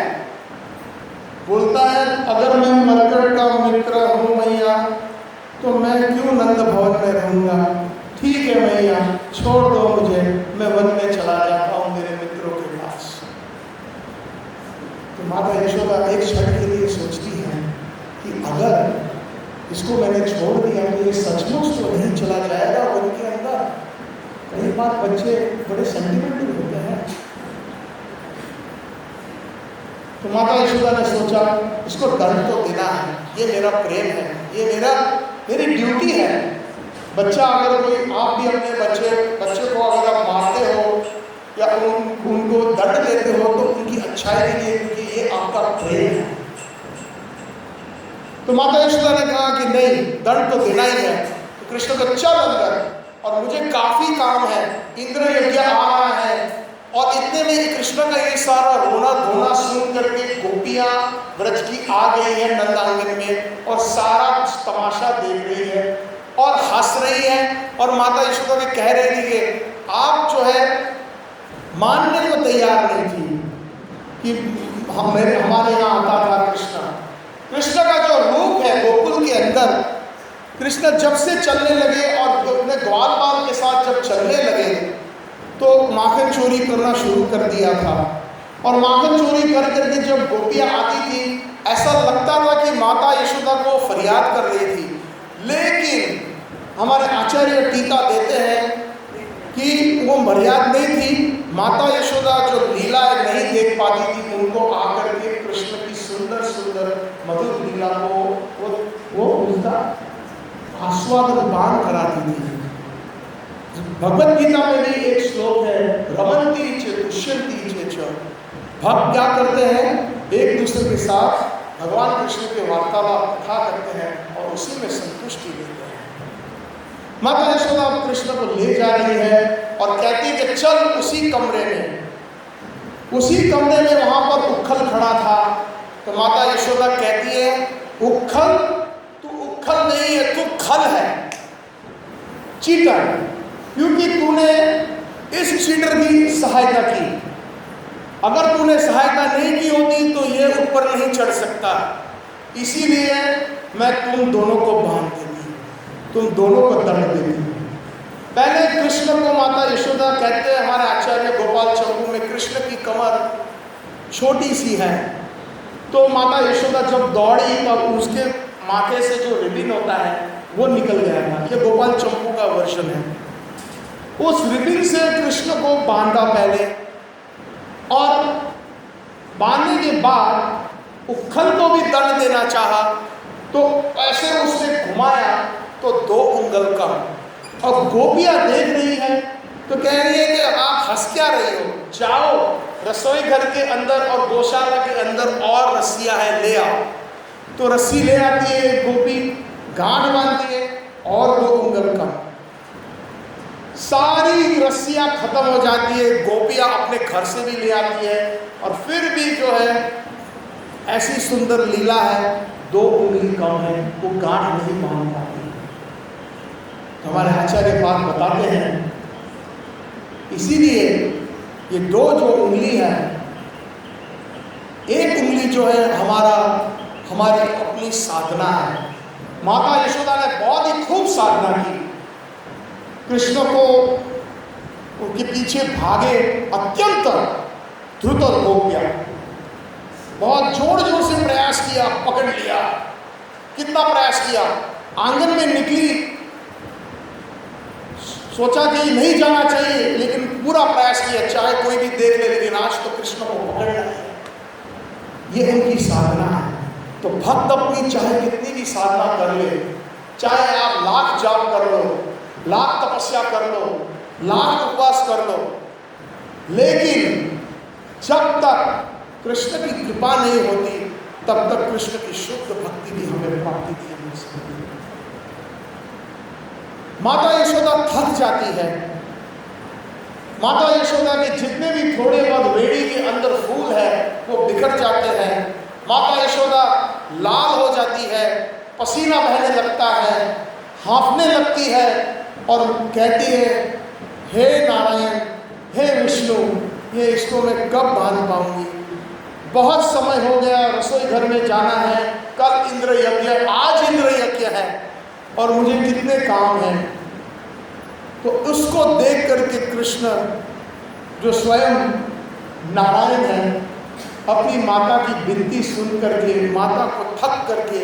बोलता है अगर मैं मरकट का मित्र हूँ मैया, तो मैं क्यों नंद भवन में रहूँगा। ठीक है मैया, छोड़ दो मुझे, मैं वन में चला जाता हूँ मेरे मित्रों के पास। तो माता यशोदा एक क्षण के लिए सोचती है कि अगर इसको मैंने छोड़ दिया तो ये सचमुच तो नहीं चला जाएगा वन के अंदर। कई बार बच्चे बड़े सेंटिमेंटल होते हैं। तो माता यशोदा ने सोचा इसको दंड तो देना है, ये मेरा प्रेम है, ये मेरी ड्यूटी है। बच्चा अगर कोई, आप भी अपने बच्चे को अगर आप मारते हो या उनको दंड देते हो तो उनकी अच्छाई के लिए, क्योंकि ये आपका प्रेम है। तो माता यशोदा ने कहा कि नहीं, दंड तो देना ही है। तो कृष्ण को चल अंदर, और मुझे काफी काम है, इंद्र यज्ञ आ रहा है। और इतने में कृष्ण का ये सारा रोना धोना सुन करके गोपियां ब्रज की आ गई है नंदांगन में, और सारा तमाशा देख रही है और हंस रही है। और माता यशोदा भी कह रही थी कि आप जो है मानने को तैयार नहीं थी कि हमारे यहाँ आता था कृष्ण। कृष्ण का जो रूप है गोकुल के अंदर, कृष्ण जब से चलने लगे और अपने ग्वाल के साथ जब चलने लगे तो माखन चोरी करना शुरू कर दिया था। और माखन चोरी कर करके जब गोपियाँ आती थी, ऐसा लगता था कि माता यशोदा को फरियाद कर रही थी। लेकिन हमारे आचार्य टीका देते हैं कि वो मर्याद नहीं थी। माता यशोदा जो लीलाएं नहीं देख पाती थी, उनको आकर के कृष्ण की सुंदर सुंदर मधुर लीला को वो उसका आस्वादन पान कराती थी। भगवत गीता में भी एक श्लोक है, रमन्ति च तुष्यन्ति च। भक्त क्या करते हैं, एक दूसरे के साथ भगवान कृष्ण के वार्तालाप कथा करते हैं और उसी में संतुष्टि लेते हैं। माता यशोदा कृष्ण को ले जा रही है और कहती है कि चल उसी कमरे में। उसी कमरे में वहां पर उखल खड़ा था। तो माता यशोदा कहती है, उखल, तू उखल नहीं है, तू खल है, चीटर, क्योंकि तूने इस चीटर की सहायता की। अगर तूने सहायता नहीं की होती तो ये ऊपर नहीं चढ़ सकता। इसीलिए मैं तुम दोनों को बांध देती, तुम दोनों को दंड देती। पहले कृष्ण को माता यशोदा कहते हैं, हमारे आचार्य गोपाल चंपू में, कृष्ण की कमर छोटी सी है। तो माता यशोदा जब दौड़ी तब उसके माथे से जो रिबिन होता है वो निकल गया था। ये गोपाल चंपू का वर्जन है। उस रिबिन से कृष्ण को बांधा पहले, और बांधने के बाद उखल को भी दंड देना चाहा। तो ऐसे उसने घुमाया तो 2 उंगल का। और गोपियाँ देख रही है तो कह रही है कि आप हंस क्या रही हो, जाओ रसोई घर के अंदर और गौशाला के अंदर और रस्सियाँ हैं, ले आओ। तो रस्सी ले आती है गोपी, गांठ बांधती है और 2 उंगल का। सारी रस्सियाँ खत्म हो जाती है। गोपियाँ अपने घर से भी ले आती है और फिर भी जो है ऐसी सुंदर लीला है, 2 उंगली कम है, वो गांठ नहीं बांध पाती। तो हमारे आचार्य बात बताते हैं, इसीलिए ये 2 जो उंगली है, एक उंगली जो है हमारी अपनी साधना है। माता यशोदा ने बहुत ही खूब साधना की। कृष्ण को उनके पीछे भागे अत्यंत द्रुत हो गया, बहुत जोर जोर से प्रयास किया, पकड़ लिया। कितना प्रयास किया, आंगन में निकली, सोचा कि नहीं जाना चाहिए, लेकिन पूरा प्रयास किया, चाहे कोई भी देख ले, लेकिन आज तो कृष्ण को पकड़ना है। ये उनकी साधना है। तो भक्त अपनी चाहे कितनी भी साधना कर ले, चाहे आप लाख जाप कर लो, लाख तपस्या कर लो, लाख उपवास कर लो, लेकिन जब तक कृष्ण की कृपा नहीं होती तब तक कृष्ण की शुद्ध भक्ति भी हमें प्राप्ति नहीं हो सकती। माता यशोदा थक जाती है। माता यशोदा के जितने भी थोड़े बहुत वेड़ी के अंदर फूल है वो बिखर जाते हैं। माता यशोदा लाल हो जाती है, पसीना बहने लगता है, हाँफने लगती है और कहती है, हे नारायण, हे विष्णु, ये इसको मैं कब बांध पाऊंगी? बहुत समय हो गया, रसोई घर में जाना है, कल इंद्र यज्ञ, आज इंद्र यज्ञ है और मुझे कितने काम हैं। तो उसको देख करके कृष्ण जो स्वयं नारायण है, अपनी माता की विनती सुन करके, माता को थक करके,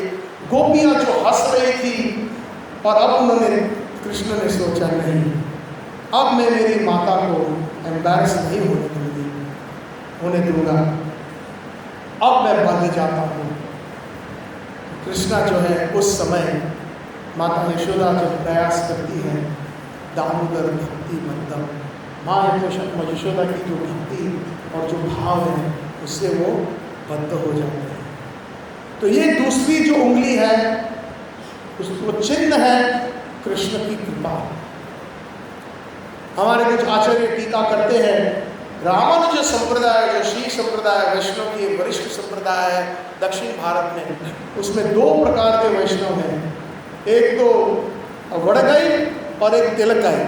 गोपियाँ जो हंस रही थी, और अब कृष्ण ने सोचा, नहीं, अब मैं मेरी माता को एम्बैरस नहीं होने दूंगा, अब मैं बंध जाता हूँ। कृष्णा जो है उस समय माता यशोदा जब प्रयास करती है, दामोदर भक्ति मतलब माँ यशोदा की जो भक्ति और जो भाव है उससे वो बद्ध हो जाते हैं। तो ये दूसरी जो उंगली है उसको चिन्ह है कृष्ण की कृपा। हमारे कुछ आचार्य टीका करते हैं, रामानुज संप्रदाय जो श्री संप्रदाय वैष्णव की वरिष्ठ संप्रदाय है दक्षिण भारत में, उसमें 2 प्रकार के वैष्णव हैं, एक तो वड़गई और एक तिलकाई।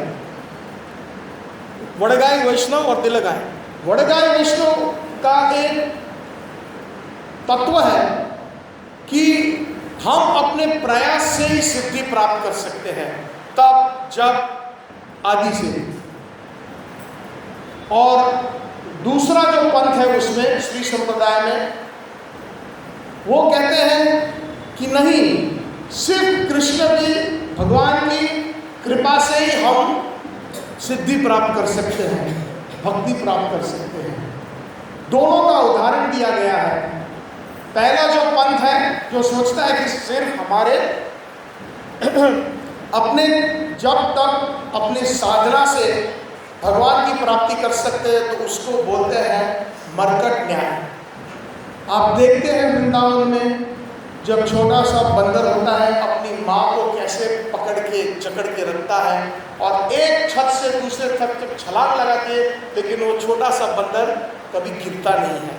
वडगाय वैष्णव और तिलगाय। वडगाय वैष्णव का एक तत्व है कि हम अपने प्रयास से ही सिद्धि प्राप्त कर सकते हैं, तब जब आदि से। और दूसरा जो पंथ है उसमें श्री संप्रदाय में वो कहते हैं कि नहीं, सिर्फ कृष्ण की, भगवान की कृपा से ही हम सिद्धि प्राप्त कर सकते हैं, भक्ति प्राप्त कर सकते हैं। दोनों का उदाहरण दिया गया है। पहला जो पंथ है जो सोचता है कि सिर्फ हमारे अपने जब तक अपनी साधना से भगवान की प्राप्ति कर सकते हैं तो उसको बोलते हैं मरकट न्याय। आप देखते हैं वृंदावन में जब छोटा सा बंदर होता है अपनी माँ को कैसे पकड़ के जकड़ के रखता है और एक छत से दूसरे छत तक छलांग लगाती है, लेकिन वो छोटा सा बंदर कभी गिरता नहीं है।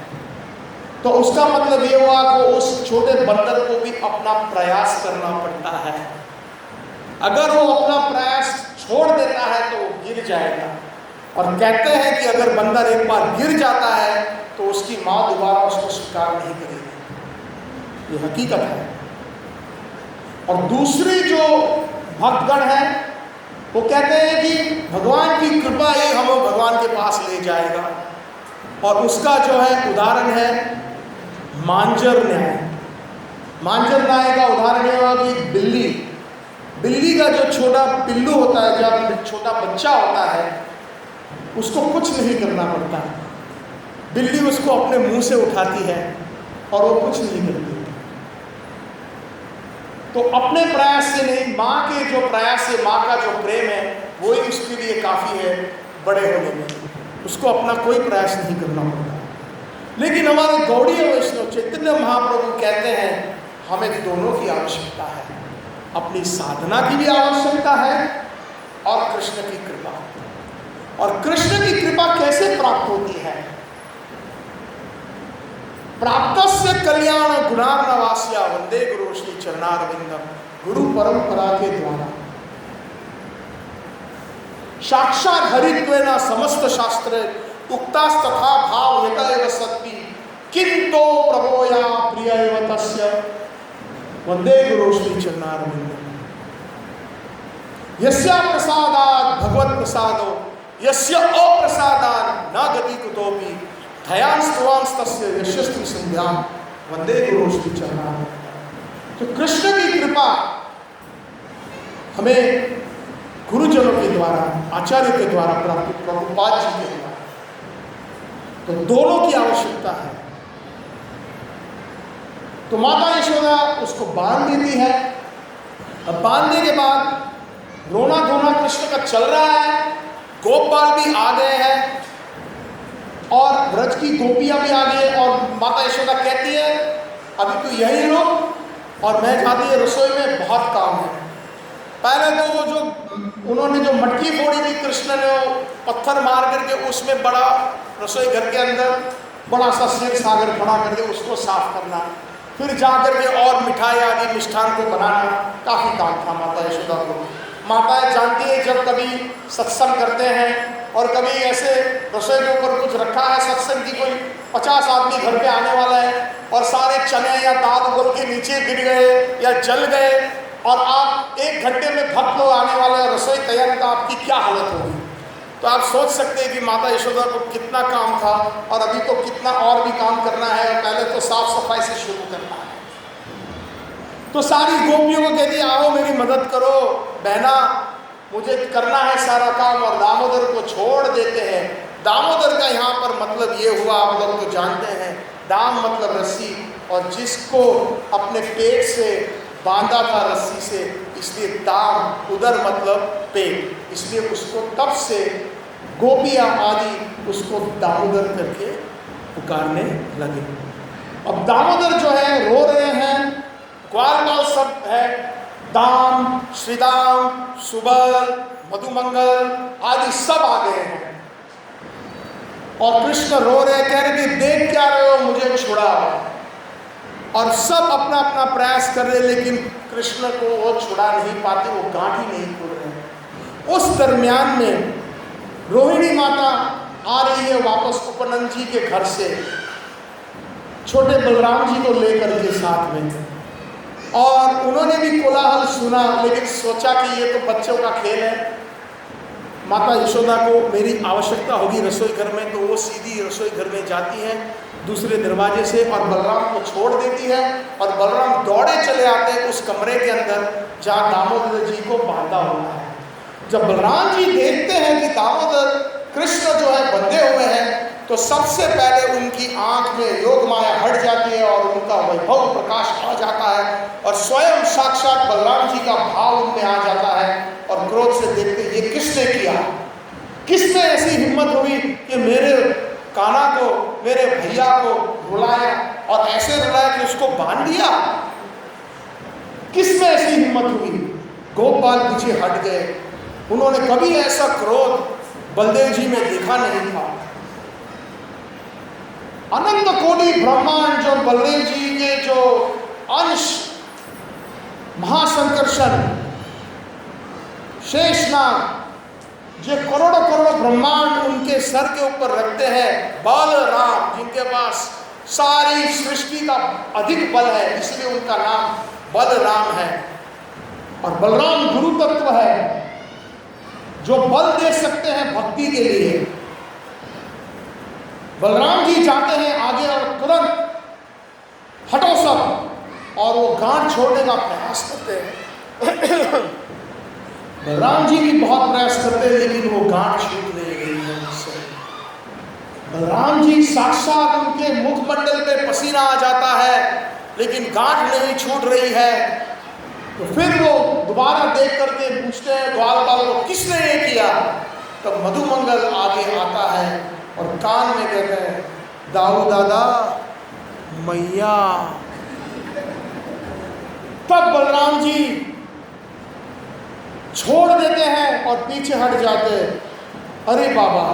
तो उसका मतलब ये हुआ कि उस छोटे बंदर को भी अपना प्रयास करना पड़ता है। अगर वो अपना प्रयास छोड़ देता है तो वो गिर जाएगा। और कहते हैं कि अगर बंदर एक बार गिर जाता है तो उसकी माँ दोबारा उसको स्वीकार नहीं करेगी। ये हकीकत है। और दूसरी जो भक्तगण है वो कहते हैं कि भगवान की कृपा ही हमें भगवान के पास ले जाएगा। और उसका जो है उदाहरण है मांजर न्याय। मांजर न्याय का उदाहरण ये हुआ कि बिल्ली का जो छोटा पिल्लू होता है, जब छोटा बच्चा होता है, उसको कुछ नहीं करना पड़ता। बिल्ली उसको अपने मुंह से उठाती है और वो कुछ नहीं करती। तो अपने प्रयास से नहीं, माँ के जो प्रयास से, माँ का जो प्रेम है वो ही उसके लिए काफ़ी है बड़े होने में। उसको अपना कोई प्रयास नहीं करना पड़ता। लेकिन हमारे गौड़ीय वैष्णव चैतन्य महाप्रभु कहते हैं हमें दोनों की आवश्यकता है। अपनी साधना की भी आवश्यकता है और कृष्ण की कृपा। और कृष्ण की कृपा कैसे प्राप्त होती है? प्राप्तस्य कल्याण गुणार्णवास्या वंदे गुरु श्री चरणारविंदम, गुरु परंपरा के द्वारा। साक्षात हरित्वेन समस्त शास्त्र उक्तास्तथा भाव यतैव सत्ति किंतो प्रभोया प्रियैव तस्य वंदे गुरु श्री चरणारविंदम। यस्या प्रसादात् भगवत प्रसादो यस्य अप्रसादात् न गति कुतोपि धयांस्तवांस्तस्य यशस्वी संध्याम वंदे गुरु श्री चरणारविंदम। तो कृष्ण की कृपा हमें गुरुजनों के द्वारा, आचार्य के द्वारा प्राप्त, प्रभुपाद जी के द्वारा। तो दोनों की आवश्यकता है। तो माता यशोदा उसको बांध देती है। अब बांधने के बाद रोना धोना कृष्ण का चल रहा है। गोपाल भी आ गए हैं और ब्रज की गोपियां भी आ गई। और माता यशोदा कहती है अभी तो यही रुक और मैं जाती है रसोई में, बहुत काम है। पहले तो वो जो उन्होंने जो मटकी फोड़ी थी कृष्ण ने, वो पत्थर मार करके उसमें बड़ा रसोई घर के अंदर बड़ा सा शेर सागर खड़ा करके उसको साफ करना, फिर जा करके और मिठाई आदि मिष्ठान को बनाना, काफ़ी काम था माता यशोदा को। माताएं जानती है जब कभी सत्संग करते हैं और कभी ऐसे रसोई के ऊपर कुछ रखा है सत्संग की, कोई 50 आदमी घर पे आने वाला है और सारे चने या दाल उबल के नीचे गिर गए या जल गए और आप 1 घंटे में भक्त लोग आने वाले हैं, रसोई तैयार, तो आपकी क्या हालत होगी? तो आप सोच सकते हैं कि माता यशोदा को कितना काम था और अभी तो कितना और भी काम करना है। पहले तो साफ सफाई से शुरू करना है। तो सारी गोपियों को कहती आओ मेरी मदद करो बहना, मुझे करना है सारा काम। और दामोदर को छोड़ देते हैं। दामोदर का यहाँ पर मतलब ये हुआ, आप लोग तो जानते हैं, दाम मतलब रस्सी, और जिसको अपने पेट से बांधा था रस्सी से, इसलिए दाम, उदर मतलब पेट, इसलिए उसको तब से गोपियाँ आदि उसको दामोदर करके पुकारने लगे। अब दामोदर जो है रो रहे हैं, ग्वाल बाल सब है, दाम, श्रीदाम, सुबल, मधुमंगल आदि सब आ गए हैं और कृष्ण रो रहे, कह रहे कि देख क्या रहे हो, मुझे छुड़ाओ। और सब अपना अपना प्रयास कर रहे, लेकिन कृष्ण को वो छुड़ा नहीं पाते, वो गांठ ही नहीं खोल रहे। उस दरमियान में रोहिणी माता आ रही है वापस उपनंद जी के घर से छोटे बलराम जी को लेकर के साथ में, और उन्होंने भी कोलाहल सुना, लेकिन सोचा कि ये तो बच्चों का खेल है। माता यशोदा को मेरी आवश्यकता होगी रसोई घर में, तो वो सीधी रसोई घर में जाती है दूसरे दरवाजे से और बलराम को छोड़ देती है, और बलराम दौड़े चले आते हैं उस कमरे के अंदर जहाँ दामोदर जी को बांधा हुआ है। जब बलराम जी देखते हैं कि दामोदर कृष्ण जो है बंधे हुए हैं, तो सबसे पहले उनकी आंख में योग माया हट जाती है और उनका वैभव प्रकाश आ जाता है, और स्वयं साक्षात बलराम जी का भाव उनमें आ जाता है, और क्रोध से देखते ये किसने किया, किसने ऐसी हिम्मत हुई कि मेरे कान्हा को, मेरे भैया को रुलाया, और ऐसे रुलाया कि उसको बांध दिया, किसमें ऐसी हिम्मत हुई। गोपाल पीछे हट गए, उन्होंने कभी ऐसा क्रोध बलदेव जी में देखा नहीं था। अनंत कोटि ब्रह्मांड जो बलदेव जी के जो अंश, महासंकर्षण, शेषनाग, जो करोड़ों करोड़ों ब्रह्मांड उनके सर के ऊपर रखते हैं, बलराम जिनके पास सारी सृष्टि का अधिक बल है, इसलिए उनका नाम बलराम है। और बलराम गुरु तत्व है जो बल दे सकते हैं भक्ति के लिए। बलराम जी जाते हैं आगे और तुरंत हटो सब, और वो गांठ छोड़ने का प्रयास करते हैं। बलराम जी भी बहुत प्रयास करते हैं, लेकिन वो गांठ छूट नहीं रही है उससे। बलराम जी साक्षात उनके मुखमंडल पे पसीना आ जाता है, लेकिन गांठ नहीं छूट रही है। तो फिर वो दोबारा देख करके पूछते हैं ग्वालपाल को, किसने ये किया। तब मधुमंगल आगे आता है और कान में कहते हैं, दाऊ दादा मैया। तब बलराम जी छोड़ देते हैं और पीछे हट जाते हैं। अरे बाबा,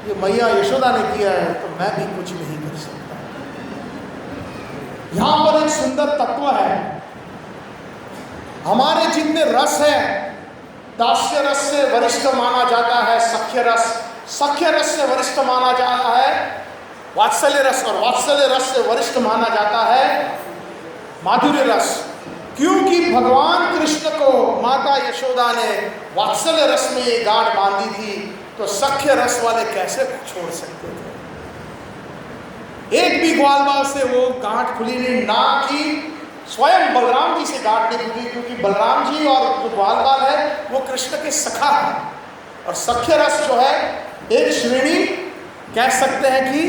ये मैया यशोदा ने किया है तो मैं भी कुछ नहीं कर सकता। यहां पर एक सुंदर तत्व है, हमारे जितने रस है, दास्य रस से वरिष्ठ माना जाता है सख्य रस, सख्य रस से वरिष्ठ माना जाता है वात्सल्य रस, और वात्सल्य रस से वरिष्ठ माना जाता है माधुर्य रस। क्योंकि भगवान कृष्ण को माता यशोदा ने वात्सल्य रस में ये गांठ बांधी थी, तो सख्य रस वाले कैसे छोड़ सकते थे। एक भी ग्वालबाल से वो गांठ खुली नहीं, ना कि स्वयं बलराम जी से गांठ नहीं खुली, क्योंकि बलराम जी और जो ग्वालबाल है वो कृष्ण के सखा है। और सख्य रस जो है एक श्रेणी कह सकते हैं कि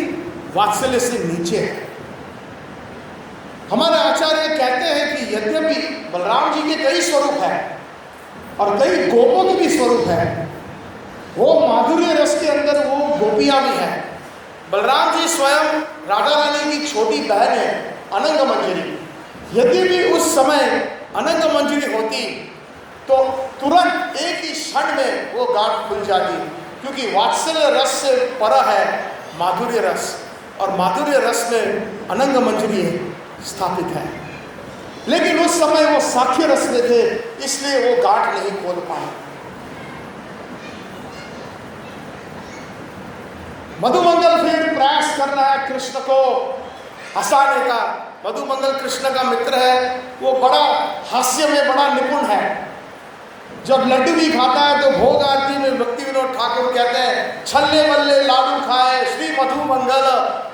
वात्सल्य से नीचे है। हमारे आचार्य कहते हैं कि यद्यपि बलराम जी के कई स्वरूप हैं और कई गोपों के भी स्वरूप है, वो माधुर्य रस के अंदर वो गोपियां भी हैं। बलराम जी स्वयं राधा रानी की छोटी बहन है अनंग मंजरी। यद्यपि उस समय अनंग मंजरी होती तो तुरंत एक ही क्षण में वो गांठ खुल जाती, क्योंकि वात्सल्य रस से पर है माधुर्य रस, और माधुर्य रस में अनंग मंजरी स्थापित है। लेकिन उस समय वो साख्य रस में थे, इसलिए वो गांठ नहीं खोल पाए। मधुमंगल फिर प्रयास कर रहा है कृष्ण को हंसाने का। मधुमंगल कृष्ण का मित्र है, वो बड़ा हास्य में बड़ा निपुण है। जब लड्डू भी खाता है तो भोग आरती में भक्ति विनोद ठाकुर कहते हैं, छल्ले बल्ले लाडू खाए श्री मधुमंगल,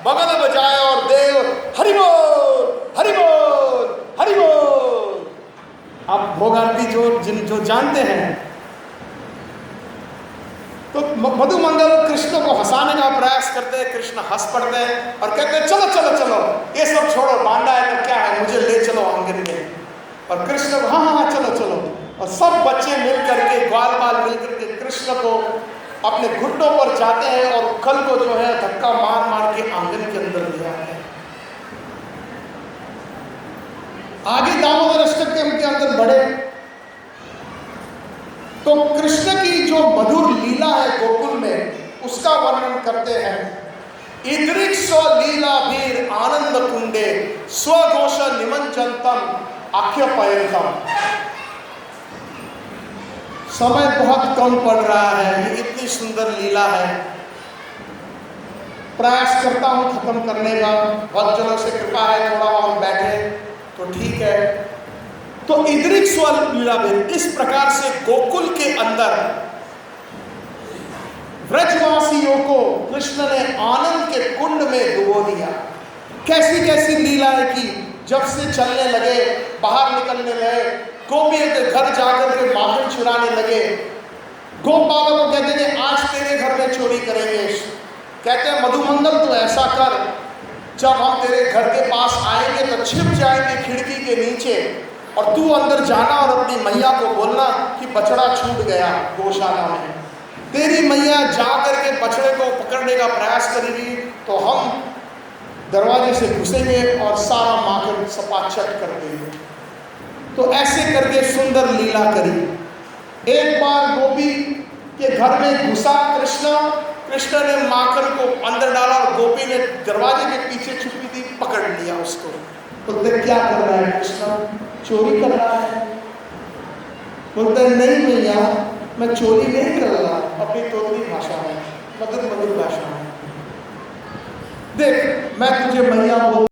बगल बजाए और देव हरि बोल हरि बोल हरि बोल। आप भोग आरती जो जानते हैं, तो मधुमंगल कृष्ण को हंसाने का प्रयास करते हैं। कृष्ण हंस पड़ते हैं और कहते हैं, चलो चलो चलो, ये सब छोड़ो, बांडा है तो क्या है, मुझे ले चलो आंगन में। और कृष्ण हाँ हाँ हाँ चलो चलो, और सब बच्चे मिल करके, ग्वाल बाल मिल करके कृष्ण को अपने घुटनों पर जाते हैं और उखल को जो है धक्का मार मार के आंगन के अंदर ले आते हैं। आगे दामोदर अष्टकम के अंदर बढ़े तो कृष्ण की जो मधुर लीला है गोकुल में, उसका वर्णन करते हैं। इदृक्ष लीला भीर आनंद कुंडे स्वघोष निमंजनतम आख्य पयंतम। समय बहुत कम पड़ रहा है, ये इतनी सुंदर लीला है, प्रयास करता हूँ खत्म करने का। भक्तजनों से कृपा है थोड़ा और बैठे तो ठीक है। तो इदरिक स्वर लीला में इस प्रकार से गोकुल के अंदर व्रजवासियों को कृष्ण ने आनंद के कुंड में डुबो दिया। कैसी कैसी लीलाएं की, जब से चलने लगे, बाहर निकलने लगे, गोपियों के घर जाकर के माखन चुराने लगे। गोप बाबा को कहते हैं आज तेरे घर में चोरी करेंगे। कहते हैं मधुमंगल तू ऐसा कर, जब हम तेरे घर के पास आएंगे तो छिप जाएंगे खिड़की के नीचे, और तू अंदर जाना और अपनी मैया को बोलना कि बछड़ा छूट गया गौशाला में। तेरी मैया जा करके बछड़े को पकड़ने का प्रयास करेगी तो हम दरवाजे से घुसेंगे और सारा माखन सपाचट कर देंगे। तो ऐसे करके सुंदर लीला करी। एक बार गोपी के घर में घुसा कृष्ण ने माखन को अंदर डाला और गोपी ने दरवाजे के पीछे छुपी थी, पकड़ लिया उसको। तो देख क्या कर रहा है कृष्ण, चोरी कर रहा है। बोलता है नहीं भैया मैं चोरी नहीं कर रहा, अपनी तोतली भाषा में, मधुर मधुर भाषा में। देख मैं तुझे मैया बोल